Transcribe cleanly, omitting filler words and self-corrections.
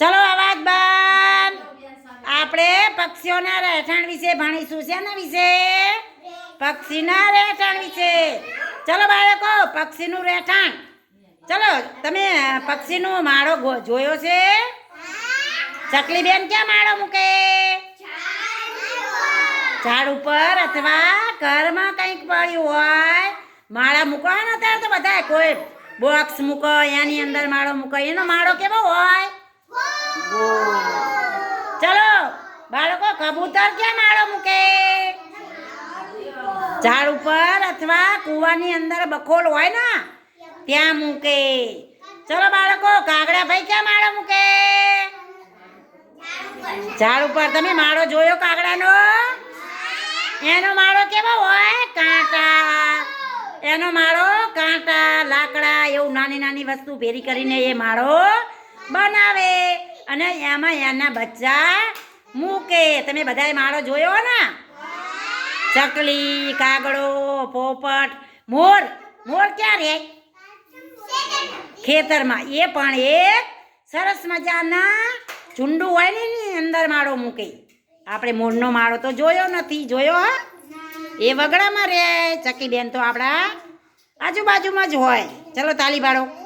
ચલો અવાજ બંધ. આપણે પક્ષીઓના રહેઠાણ વિશે ભણીશું. શેના વિશે? પક્ષીના રહેઠાણ વિશે. ચલો બાળકો, પક્ષીનું રહેઠાણ. ચલો, તમે પક્ષીનું માળો જોયો છે? ચકલી બેન ક્યાં માળો મૂકે? ઝાડ ઉપર અથવા ઘરમાં કંઈક પડ્યું હોય માળા મૂકવાના. ત્યારે તો બધા કોઈ બોક્સ મૂકો, એની અંદર માળો મૂકો. એનો માળો કેવો હોય? ચલો બાળકો, કબૂતર ક્યાં માળો મૂકે? ઝાડ ઉપર અથવા કૂવાની અંદર બખોલ હોય ને ત્યાં મૂકે. ચલો બાળકો, કાગડા ભાઈ ક્યાં માળો મૂકે? ઝાડ ઉપર. તમે માળો જોયો કાગડાનો? એનો માળો કેવો હોય? કાંટા. એનો માળો કાંટા, લાકડા એવું નાની નાની વસ્તુ ભેરી કરીને એ માળો બનાવે અને એમાં એના બચ્ચા મૂકે. તમે બધાએ માળો જોયો ને? ચકલી, કાગડો, પોપટ, મોર. મોર ક્યાં રહે? ખેતરમાં. એ પણ એક સરસ મજાના ઝુંડું હોય ને એની અંદર માળો મૂકે. આપણે મોરનો માળો તો જોયો નથી. જોયો? હા, એ વગડામાં રહે. ચકી બેન તો આપણા આજુબાજુમાં જ હોય. ચલો તાલી પાડો.